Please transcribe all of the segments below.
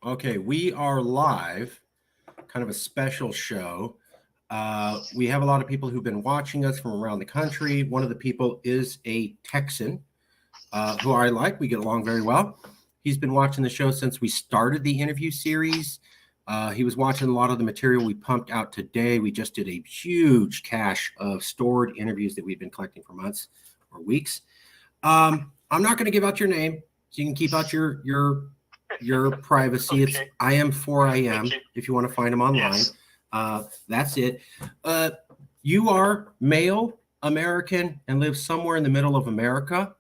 Okay, we are live, kind of a special show. We have a lot of people who've been watching us from around the country. One of the people is a Texan who I like. We get along very well. He's been watching the show since we started the interview series. He was watching a lot of the material we pumped out today. We just did a huge cache of stored interviews that we've been collecting for months or weeks. I'm not going to give out your name, so you can keep out your privacy. Okay. It's I am 4IM if you want to find them online. Yes. That's it. You are male, American, and live somewhere in the middle of America.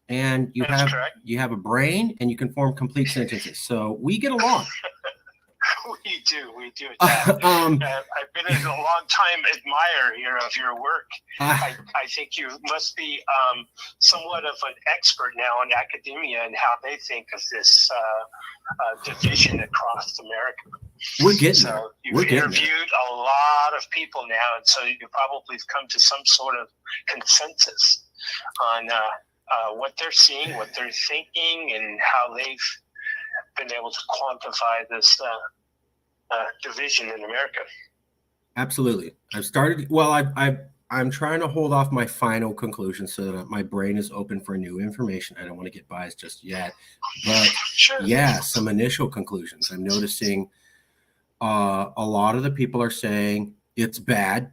And That's correct. you have a brain and you can form complete sentences. So we get along. We do. I've been a long time admirer here of your work. I think you must be somewhat of an expert now in academia and how they think of this division across America. We're getting there. You've interviewed a lot of people now, and so you probably have come to some sort of consensus on what they're seeing, what they're thinking, and how they've been able to quantify this division in America. Absolutely. I've started. Well, I'm trying to hold off my final conclusion so that my brain is open for new information. I don't want to get biased just yet, but Sure. Yeah, some initial conclusions. I'm noticing a lot of the people are saying it's bad.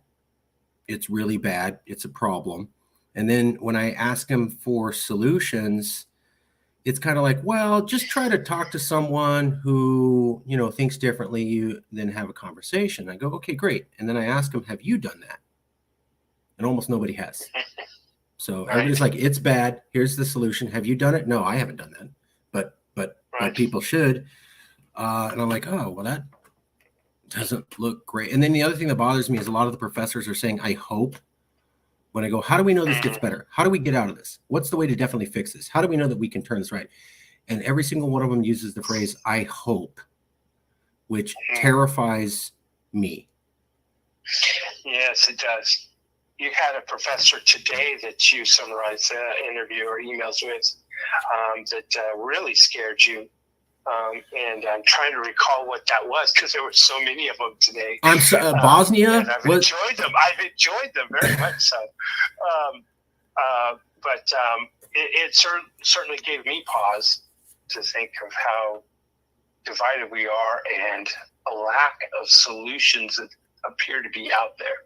It's really bad. It's a problem. And then when I ask them for solutions, it's kind of like, well, just try to talk to someone who, thinks differently, then have a conversation. I go, okay, great. And then I ask them, have you done that? And almost nobody has. So everybody's like, it's bad. Here's the solution. Have you done it? No, I haven't done that. But people should. And I'm like, oh, well, that doesn't look great. And then the other thing that bothers me is a lot of the professors are saying, I hope. When I go, how do we know this gets better? How do we get out of this? What's the way to definitely fix this? How do we know that we can turn this right? And every single one of them uses the phrase, I hope, which terrifies me. Yes, it does. You had a professor today that you summarized the interview or emails with that really scared you. And I'm trying to recall what that was because there were so many of them today. Bosnia? And I've enjoyed them. I've enjoyed them very much so. But it certainly gave me pause to think of how divided we are and a lack of solutions that appear to be out there.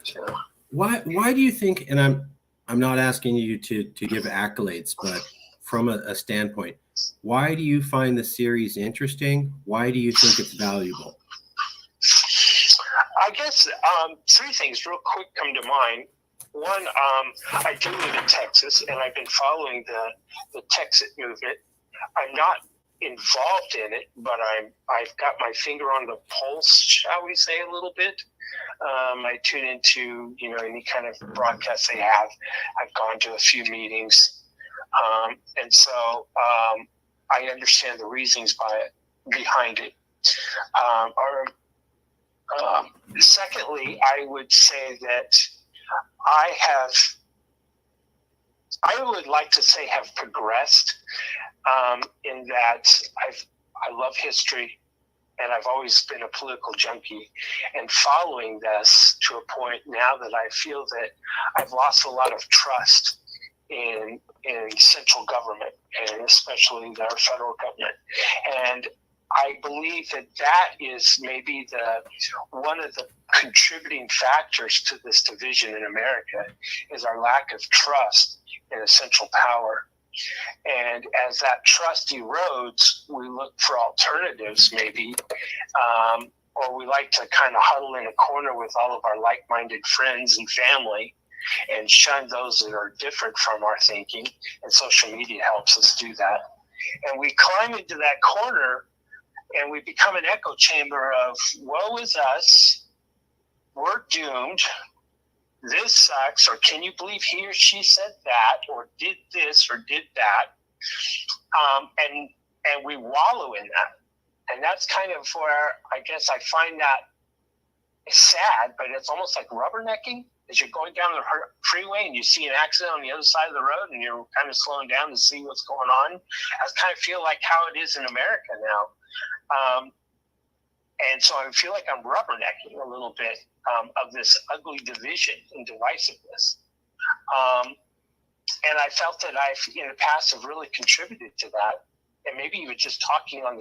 So. Why do you think? And I'm not asking you to give accolades, but from a standpoint. Why do you find the series interesting? Why do you think it's valuable? I guess three things real quick come to mind. One, I do live in Texas, and I've been following the Texas movement. I'm not involved in it, but I've got my finger on the pulse, shall we say, a little bit. I tune into any kind of broadcast they have. I've gone to a few meetings. And so I understand the reasons behind it. Secondly, I would say that I would like to say have progressed in that I love history, and I've always been a political junkie, and following this to a point now that I feel that I've lost a lot of trust in central government, and especially our federal government. And I believe that is maybe one of the contributing factors to this division in America is our lack of trust in a central power. And as that trust erodes, we look for alternatives maybe, or we like to kind of huddle in a corner with all of our like-minded friends and family and shun those that are different from our thinking, and social media helps us do that. And we climb into that corner, and we become an echo chamber of, woe is us, we're doomed, this sucks, or can you believe he or she said that, or did this, or did that, and we wallow in that. And that's kind of where I guess I find that sad, but it's almost like rubbernecking. as you're going down the freeway and you see an accident on the other side of the road and you're kind of slowing down to see what's going on. I kind of feel like how it is in America now. And so I feel like I'm rubbernecking a little bit of this ugly division and divisiveness. And I felt that I've, in the past, have really contributed to that. And maybe even just talking on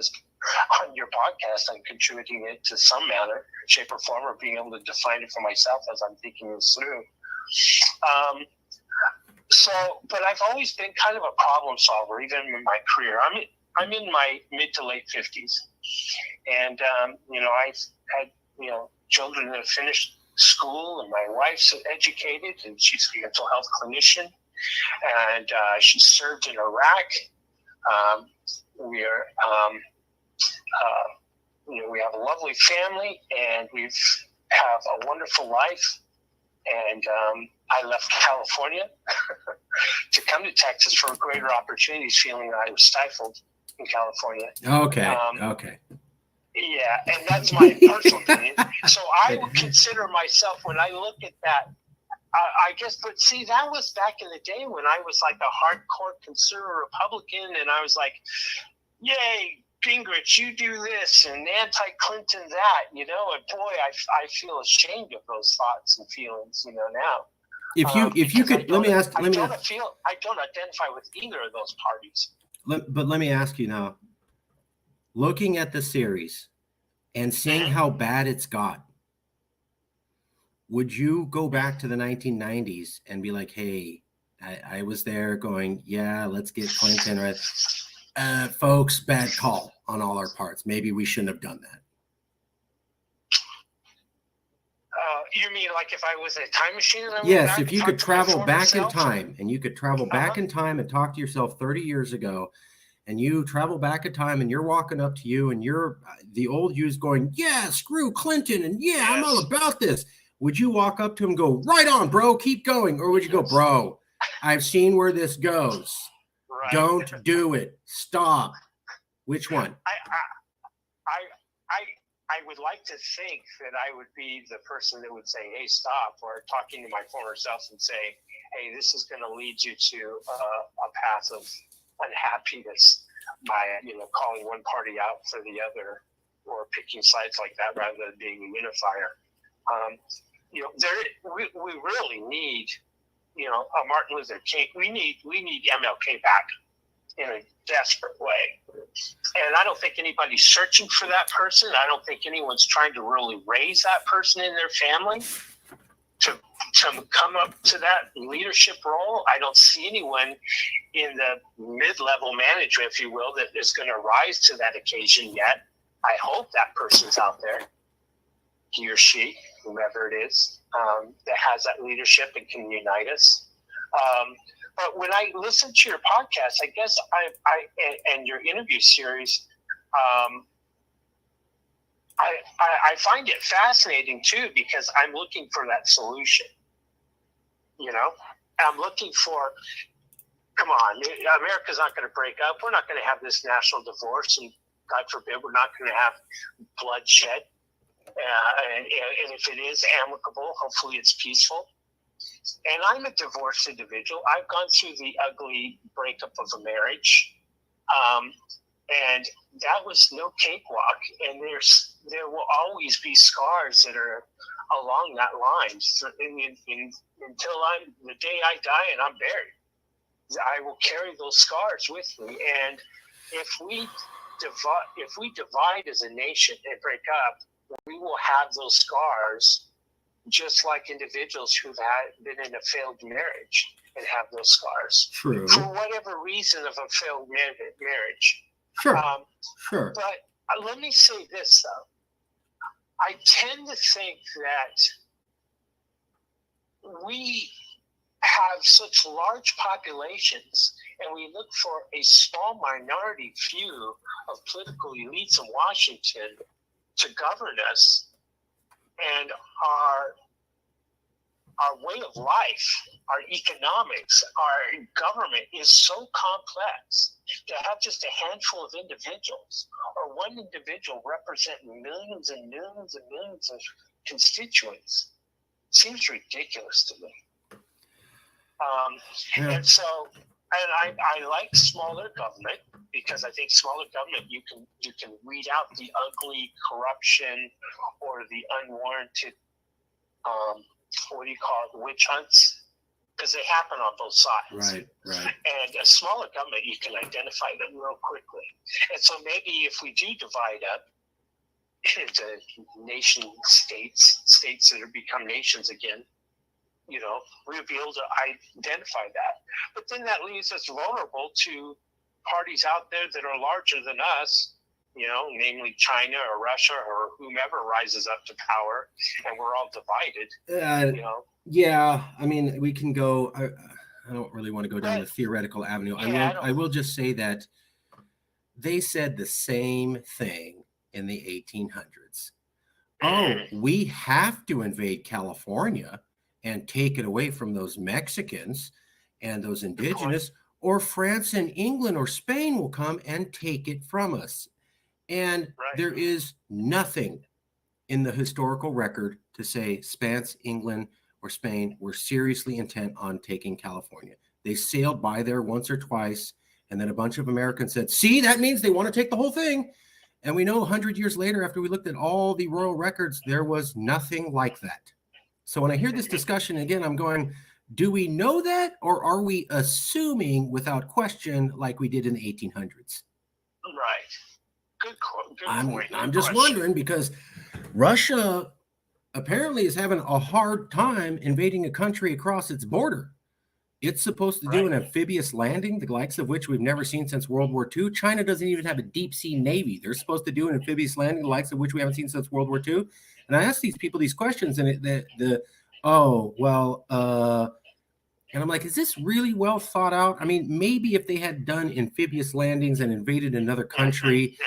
your podcast, I'm contributing it to some manner, shape, or form, or being able to define it for myself as I'm thinking this through. But I've always been kind of a problem solver, even in my career. I'm in my mid to late 50s, and I've had children that have finished school, and my wife's educated, and she's a mental health clinician, and she served in Iraq. We have a lovely family, and we have a wonderful life. And I left California to come to Texas for greater opportunities, feeling that I was stifled in California. Okay. Yeah, and that's my personal opinion. So I would consider myself, when I look at that, I guess, but see, that was back in the day when I was like a hardcore conservative Republican, and I was like, yay, Gingrich, you do this, and anti-Clinton that, and boy, I feel ashamed of those thoughts and feelings, now. If you could, let me ask. I don't identify with either of those parties. But let me ask you now, looking at the series and seeing how bad it's got, would you go back to the 1990s and be like, hey, I was there going, yeah, let's get Clinton, right? Folks, bad call on all our parts. Maybe we shouldn't have done that. You mean like if I was in a time machine? Yes, if you could travel back in time, and you could travel back in time and talk to yourself 30 years ago, and you travel back in time and you're walking up to you and you're the old you's going, yeah, screw Clinton, and yeah, I'm all about this. Would you walk up to him and go, right on, bro, keep going? Or would you go, bro, I've seen where this goes. Right. Don't do it. Stop. Which one? I would like to think that I would be the person that would say, hey, stop, or talking to my former self and say, hey, this is going to lead you to a path of unhappiness by, calling one party out for the other, or picking sides like that rather than being a unifier. We really need, a Martin Luther King. We need MLK back in a desperate way. And I don't think anybody's searching for that person. I don't think anyone's trying to really raise that person in their family to come up to that leadership role. I don't see anyone in the mid-level management, if you will, that is going to rise to that occasion yet. I hope that person's out there, he or she, whomever it is, that has that leadership and can unite us. But when I listen to your podcast, I guess and your interview series, I find it fascinating too, because I'm looking for that solution. I'm looking for, come on, America's not going to break up. We're not going to have this national divorce, and God forbid, we're not going to have bloodshed. And if it is amicable, hopefully it's peaceful. And I'm a divorced individual. I've gone through the ugly breakup of a marriage. And that was no cakewalk. And there will always be scars that are along that line. So until the day I die and I'm buried, I will carry those scars with me. And if we divide as a nation and break up, we will have those scars, just like individuals who've been in a failed marriage and have those scars. True. For whatever reason of a failed marriage. Sure. Sure. But let me say this, though. I tend to think that we have such large populations, and we look for a small minority few of political elites in Washington to govern us, and our way of life, our economics, our government is so complex. To have just a handful of individuals, or one individual representing millions and millions and millions of constituents, seems ridiculous to me. Yeah. And so, and I like smaller government because I think smaller government you can weed out the ugly corruption or the unwarranted what do you call it, witch hunts, because they happen on both sides. Right. And a smaller government, you can identify them real quickly. And so maybe if we do divide up into nation states that have become nations again, we'll be able to identify that. But then that leaves us vulnerable to parties out there that are larger than us, namely China or Russia or whomever rises up to power, and we're all divided. Yeah, I mean, we can go. I don't really want to go down the theoretical avenue. I will just say that they said the same thing in the 1800s. Oh, we have to invade California and take it away from those Mexicans and those indigenous, or France and England or Spain will come and take it from us. And there is nothing in the historical record to say France, England, or Spain were seriously intent on taking California. They sailed by there once or twice, and then a bunch of Americans said, see, that means they want to take the whole thing. And we know 100 years later, after we looked at all the royal records, there was nothing like that. So when I hear this discussion again, I'm going, do we know that, or are we assuming without question like we did in the 1800s? Right. Good point. I'm just wondering, because Russia apparently is having a hard time invading a country across its border. It's supposed to do an amphibious landing, the likes of which we've never seen since World War II. China doesn't even have a deep sea navy. They're supposed to do an amphibious landing, the likes of which we haven't seen since World War II. And I ask these people these questions, and and I'm like, is this really well thought out? I mean, maybe if they had done amphibious landings and invaded another country,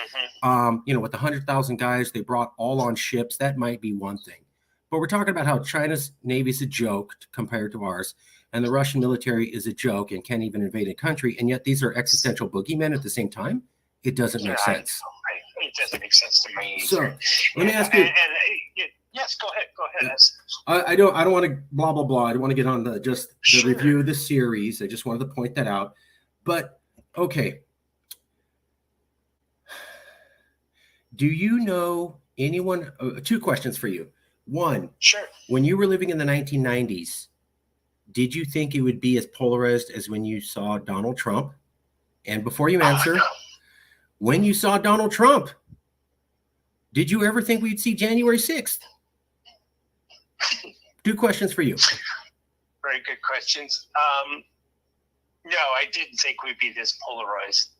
with 100,000 guys they brought all on ships, that might be one thing. But we're talking about how China's navy is a joke compared to ours, and the Russian military is a joke and can't even invade a country, and yet these are existential boogeymen at the same time. It doesn't make sense. It doesn't make sense to me. So let me ask you. Yes, go ahead. I don't want to blah blah blah. I don't want to get on the review of the series. I just wanted to point that out. But okay, do you know anyone? Two questions for you. One, sure. When you were living in the 1990s, did you think it would be as polarized as when you saw Donald Trump? And before you answer, when you saw Donald Trump, did you ever think we'd see January 6th? Two questions for you. Very good questions. No, I didn't think we'd be this polarized.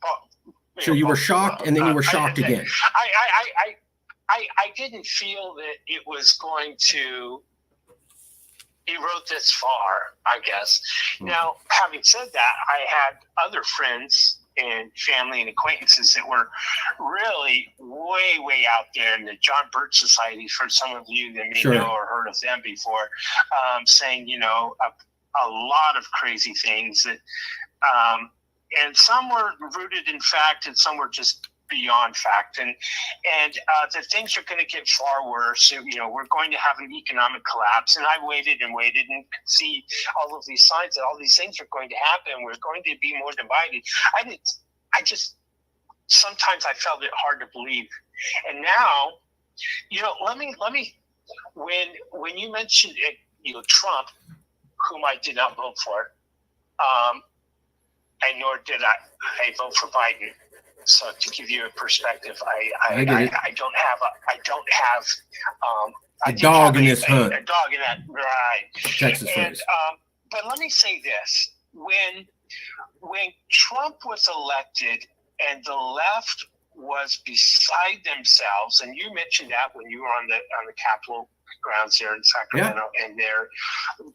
So you were shocked, and then you were shocked again. I didn't feel that it was going to erode this far, I guess. Now, having said that, I had other friends and family and acquaintances that were really way, way out there in the John Birch Society, for some of you that may know or heard of them before, saying, a lot of crazy things that, and some were rooted in fact, and some were just beyond fact, and that things are going to get far worse. We're going to have an economic collapse, and I waited and could see all of these signs that all these things are going to happen. We're going to be more divided. Sometimes I felt it hard to believe, and now, let me when you mentioned it, Trump, whom I did not vote for, and nor did I vote for Biden. So to give you a perspective, I don't have a dog in this hunt. A dog in that, right? Texas phrase. But let me say this: when Trump was elected and the left was beside themselves, and you mentioned that when you were on the Capitol grounds there in Sacramento, and they're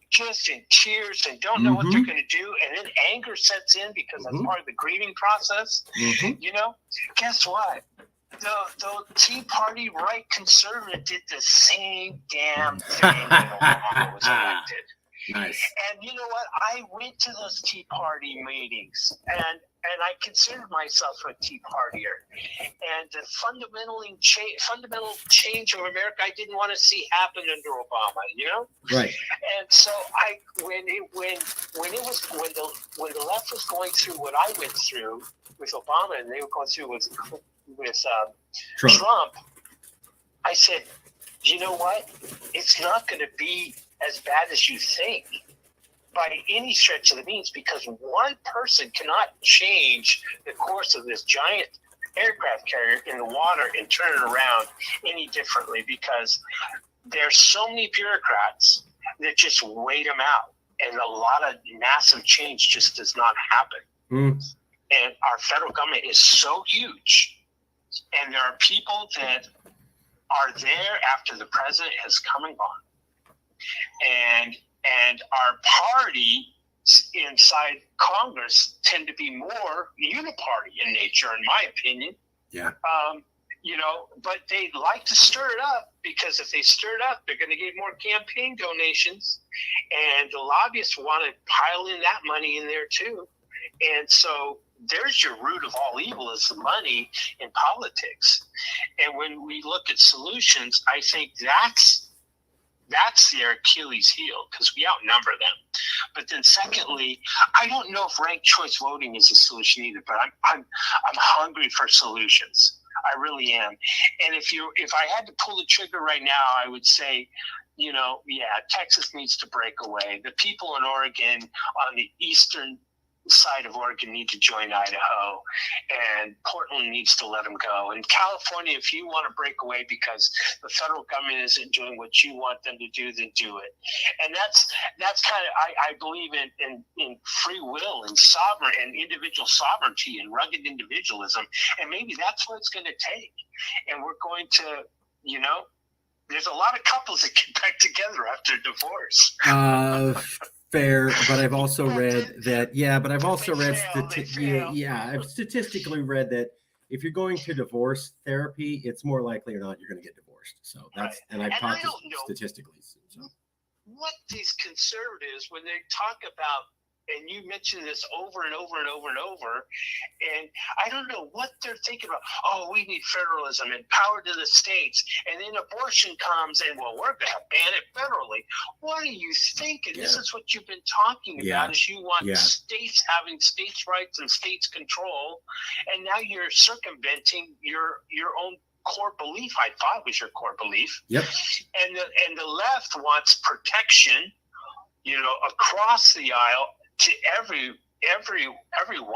just in tears and don't know what they're going to do, and then anger sets in because that's part of the grieving process. Guess what? The Tea Party right conservative did the same damn thing when Obama was elected. Nice. And you know what? I went to those Tea Party meetings, and and I considered myself a Tea Partier. And the fundamental change of America I didn't want to see happen under Obama, you know? Right. And so when the left was going through what I went through with Obama, and they were going through with Trump, I said, you know what? It's not going to be as bad as you think by any stretch of the means, because one person cannot change the course of this giant aircraft carrier in the water and turn it around any differently, because there's so many bureaucrats that just wait them out, and a lot of massive change just does not happen. And our federal government is so huge, and there are people that are there after the president has come and gone, and our party inside Congress tend to be more uniparty in nature, in my opinion. Yeah. You know, but they like to stir it up, because if they stir it up, they're going to get more campaign donations, and the lobbyists want to pile in that money in there too. And so there's your root of all evil, is the money in politics. And when we look at solutions, I think that's their Achilles heel, because we outnumber them. But then secondly, I don't know if ranked choice voting is a solution either, but I'm hungry for solutions. I really am. And if I had to pull the trigger right now, I would say, you know, yeah, Texas needs to break away. The people in Oregon, on the eastern side of Oregon, need to join Idaho, and Portland needs to let them go. And California, if you want to break away because the federal government isn't doing what you want them to do, then do it. And that's kind of, I believe in free will and sovereign and individual sovereignty and rugged individualism, and maybe that's what it's going to take. And we're going to, you know, there's a lot of couples that get back together after divorce. Fair, but I've also read that. Yeah, but I've also read I've statistically read that if you're going to divorce therapy, it's more likely or not you're going to get divorced. So that's right. And I've talked statistically. So. What these conservatives, when they talk about, and you mention this over and over and over and over, and I don't know what they're thinking about. Oh, we need federalism and power to the states, and then abortion comes, and well, we're going to ban it federally. What are you thinking? Yeah. This is what you've been talking about, is you want states having states' rights and states' control, and now you're circumventing your own core belief. I thought was your core belief. Yep. And the left wants protection, you know, across the aisle to everyone,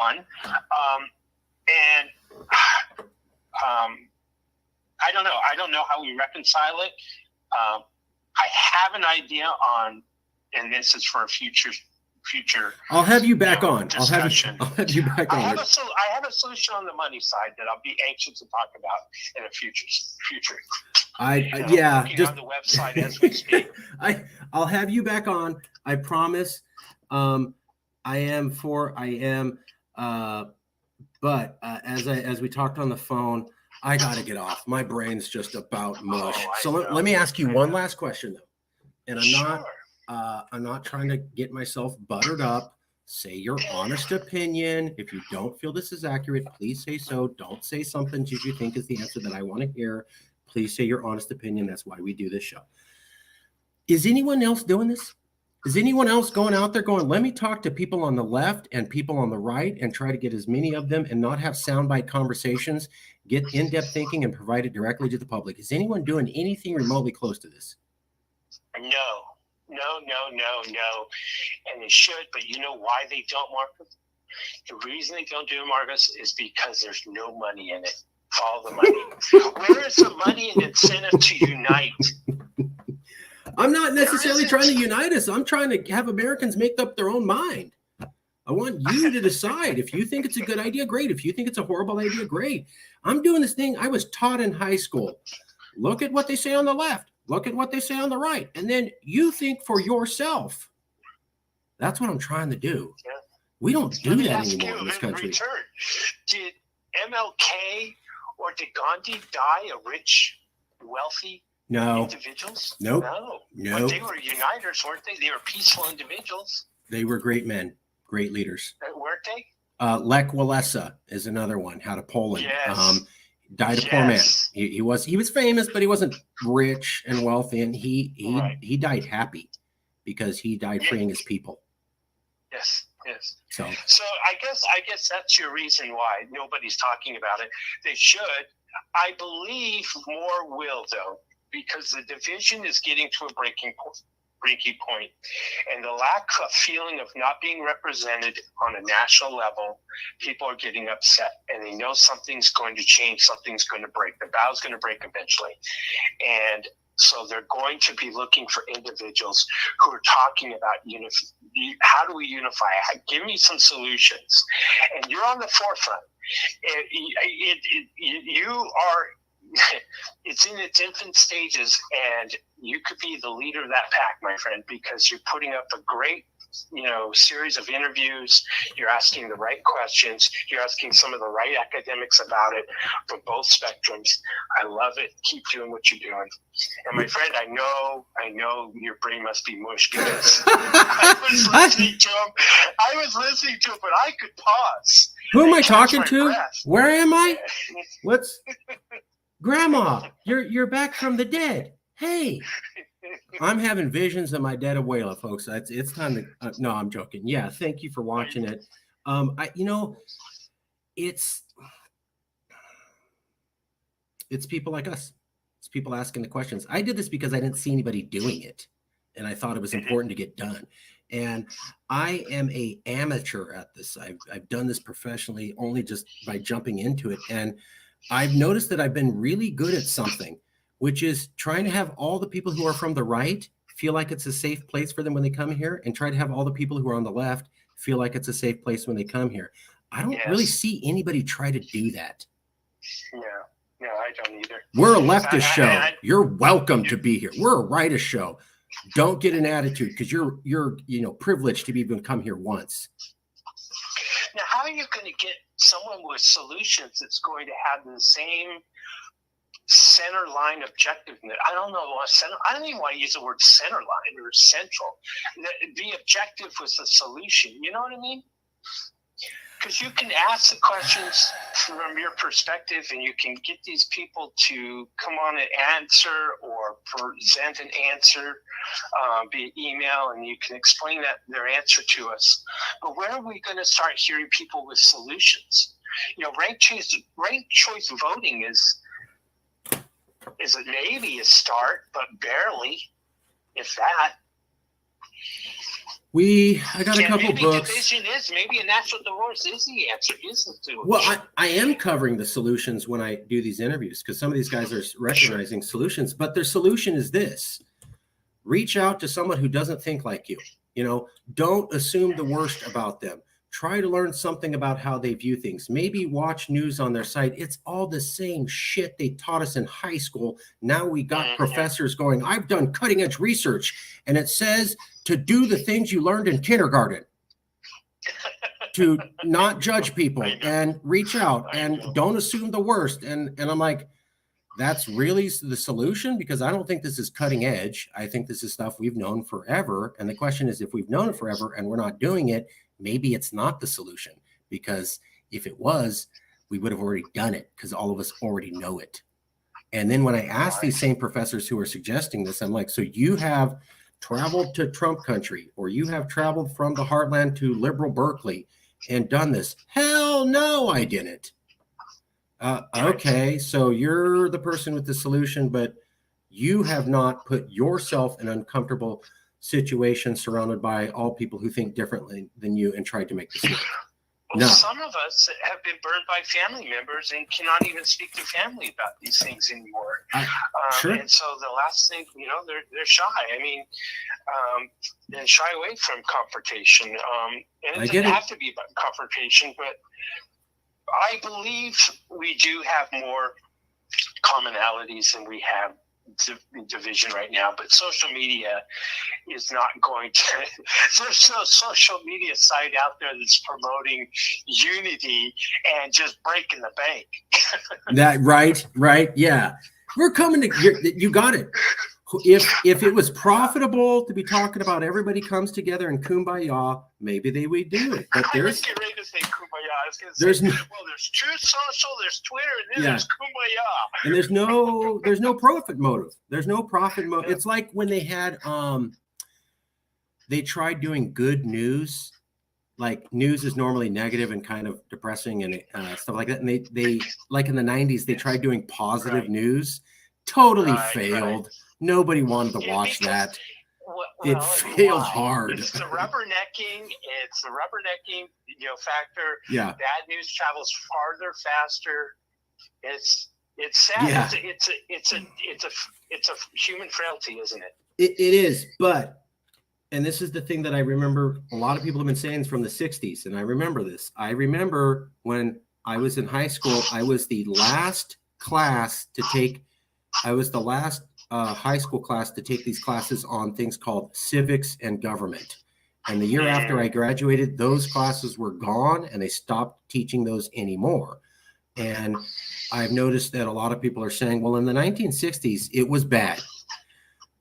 and I don't know. I don't know how we reconcile it. I have an idea on, and this is for a future. I'll have you back on. Discussion. I'll have you back on. I have a solution on the money side that I'll be anxious to talk about in a future. I'm just on the website as we speak. I'll have you back on. I promise. But as we talked on the phone, I got to get off. My brain's just about mush. Let me ask you one last question though, and I'm not trying to get myself buttered up. Say your honest opinion. If you don't feel this is accurate, please say so. Don't say something that you think is the answer that I want to hear. Please say your honest opinion. That's why we do this show. Is anyone else doing this? Is anyone else going out there going, let me talk to people on the left and people on the right and try to get as many of them and not have soundbite conversations, get in-depth thinking and provide it directly to the public? Is anyone doing anything remotely close to this? No. And they should, but you know why they don't, Marcus? The reason they don't do it, Marcus, is because there's no money in it. All the money. Where is the money and incentive to unite? I'm not necessarily trying to unite us. I'm trying to have Americans make up their own mind. I want you to decide. If you think it's a good idea, great. If you think it's a horrible idea, great. I'm doing this thing I was taught in high school. Look at what they say on the left. Look at what they say on the right. And then you think for yourself. That's what I'm trying to do. Yeah. We don't do that anymore in this country. Did MLK or did Gandhi die a rich, wealthy individuals? Nope. No. But they were uniters, weren't they? They were peaceful individuals. They were great men, great leaders. Weren't they? Lech Walesa is another one, out of Poland. Yes. Died a poor man. He was famous, but he wasn't rich and wealthy, and he died happy because he died freeing his people. Yes. Yes. So I guess that's your reason why nobody's talking about it. They should. I believe more will, though, because the division is getting to a breaking point, and the lack of feeling of not being represented on a national level, people are getting upset, and they know something's going to change, something's going to break. The bow's going to break eventually, and so they're going to be looking for individuals who are talking about how do we unify? Give me some solutions, and you're on the forefront. You are. It's in its infant stages, and you could be the leader of that pack, my friend, because you're putting up a great, series of interviews. You're asking the right questions. You're asking some of the right academics about it from both spectrums. I love it. Keep doing what you're doing. And my friend, I know your brain must be mush because I was listening to him, but I could pause. Who am I talking to? Where am I? What's Grandma? You're back from the dead. Hey. I'm having visions of my dead abuela, folks. It's time to. No, I'm joking. Yeah, thank you for watching it. It's people like us. It's people asking the questions. I did this because I didn't see anybody doing it, and I thought it was important to get done. And I am an amateur at this. I've done this professionally only just by jumping into it, and I've noticed that I've been really good at something, which is trying to have all the people who are from the right feel like it's a safe place for them when they come here, and try to have all the people who are on the left feel like it's a safe place when they come here. I don't really see anybody try to do that. No, I don't either. We're a leftist show. You're welcome to be here. We're a rightist show. Don't get an attitude because you're privileged to even come here once. Now, how are you going to get someone with solutions that's going to have the same center line objective? I don't know. I don't even want to use the word center line or central. Be objective with the solution. You know what I mean? Because you can ask the questions from your perspective, and you can get these people to come on and answer or present an answer via email, and you can explain their answer to us. But where are we going to start hearing people with solutions? Ranked choice voting is maybe a start, but barely, if that. I got a couple books. Maybe a natural divorce is the answer. Well, I am covering the solutions when I do these interviews, because some of these guys are recognizing solutions, but their solution is this: reach out to someone who doesn't think like you. Don't assume the worst about them. Try to learn something about how they view things. Maybe watch news on their site. It's all the same shit they taught us in high school. Now we got professors going, I've done cutting edge research, and it says to do the things you learned in kindergarten, to not judge people and reach out and don't assume the worst. And I'm like, that's really the solution? Because I don't think this is cutting edge. I think this is stuff we've known forever. And the question is, if we've known it forever and we're not doing it, maybe it's not the solution. Because if it was, we would have already done it, because all of us already know it. And then when I ask these same professors who are suggesting this, I'm like, so you have traveled to Trump country, or you have traveled from the heartland to liberal Berkeley and done this? Hell no, I didn't. Okay, so you're the person with the solution, but you have not put yourself in an uncomfortable situation surrounded by all people who think differently than you and tried to make this work. Well, some of us have been burned by family members and cannot even speak to family about these things anymore. Sure. And so the last thing, they're shy. I mean, they shy away from confrontation. And it doesn't have to be about confrontation, but I believe we do have more commonalities than we have division right now. But social media is not going to. There's no social media site out there that's promoting unity and just breaking the bank. That right, yeah. We're coming to. You got it. If it was profitable to be talking about everybody comes together and kumbaya, maybe they would do it. But I was getting ready to say kumbaya. I was gonna There's say, no, well, there's Truth Social, there's Twitter, and then yeah, there's Kumbaya. and there's no profit motive. There's no profit motive. It's like when they had they tried doing good news. Like news is normally negative and kind of depressing and stuff like that. And they like in the 90s, they tried doing positive news, totally failed. Nobody wanted to watch that. It failed hard. It's the rubbernecking. It's the rubbernecking, factor. Yeah. Bad news travels farther, faster. It's sad. Yeah. It's a human frailty, isn't it? It is, but. And this is the thing that I remember a lot of people have been saying from the 60s. And I remember this. I remember when I was in high school, I was the last class to take, I was the last high school class to take these classes on things called civics and government. And the year after I graduated, those classes were gone and they stopped teaching those anymore. And I've noticed that a lot of people are saying, well, in the 1960s, it was bad.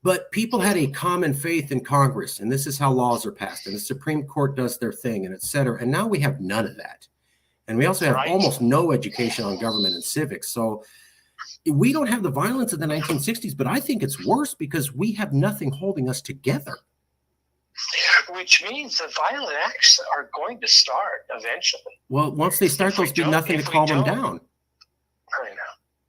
But people had a common faith in Congress, and this is how laws are passed, and the Supreme Court does their thing, and et cetera. And now we have none of that. And we also have almost no education on government and civics. So we don't have the violence of the 1960s, but I think it's worse because we have nothing holding us together. Which means the violent acts are going to start eventually. Well, once they start, there'll be nothing to calm them down. I know.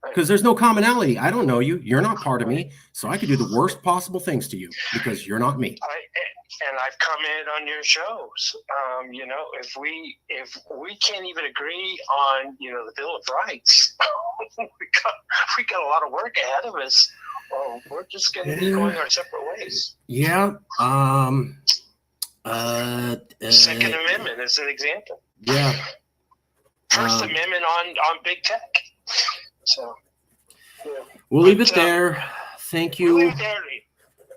Because there's no commonality. I don't know you. You're not part of me. So I could do the worst possible things to you because you're not me. And I've commented on your shows. If we can't even agree on, the Bill of Rights, we got a lot of work ahead of us. Well, we're just going to be going our separate ways. Yeah. Second Amendment is an example. Yeah. First Amendment on big tech. So, yeah. We'll leave it there. Thank you.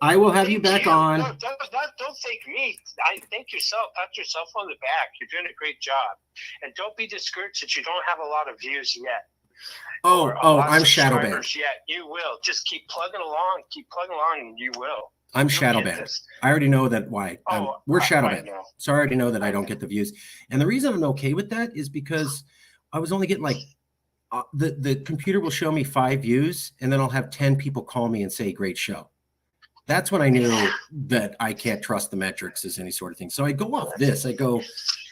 I will have you back on. Don't thank me. I thank yourself. Pat yourself on the back. You're doing a great job. And don't be discouraged that you don't have a lot of views yet. I'm shadow banned. Yet. You will. Just keep plugging along. And you will. I'm shadow banned. I already know that why. We're shadow banned. So I already know that I don't get the views. And the reason I'm okay with that is because I was only getting like the computer will show me 5 views and then I'll have 10 people call me and say, great show. That's when I knew that I can't trust the metrics as any sort of thing. So I go off this. I go,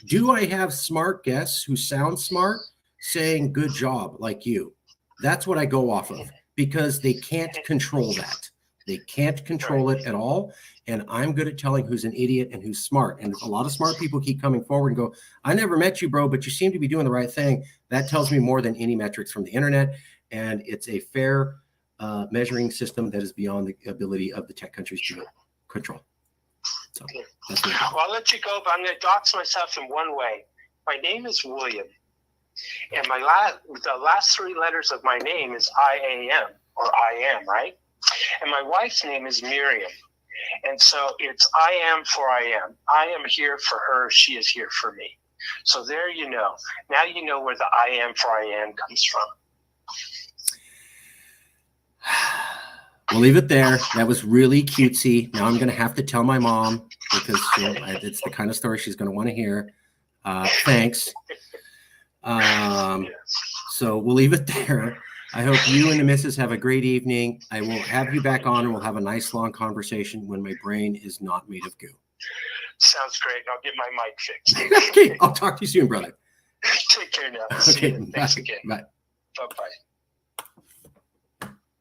do I have smart guests who sound smart saying good job like you? That's what I go off of because they can't control that. They can't control it at all. And I'm good at telling who's an idiot and who's smart. And a lot of smart people keep coming forward and go, I never met you, bro, but you seem to be doing the right thing. That tells me more than any metrics from the internet. And it's a fair measuring system that is beyond the ability of the tech countries to control. So that's well, I'll let you go, but I'm going to dox myself in one way. My name is William. And the last 3 letters of my name is I-A-M, or I am, right? And my wife's name is Miriam. And so it's I am for I am. I am here for her. She is here for me. So there you know. Now you know where the I am for I am comes from. We'll leave it there. That was really cutesy. Now I'm going to have to tell my mom because it's the kind of story she's going to want to hear. Thanks. So we'll leave it there. I hope you and the missus have a great evening. I will have you back on and we'll have a nice long conversation when my brain is not made of goo. Sounds great. I'll get my mic fixed. Okay. I'll talk to you soon, brother. Take care now. Okay. Thanks again. Bye. Bye-bye.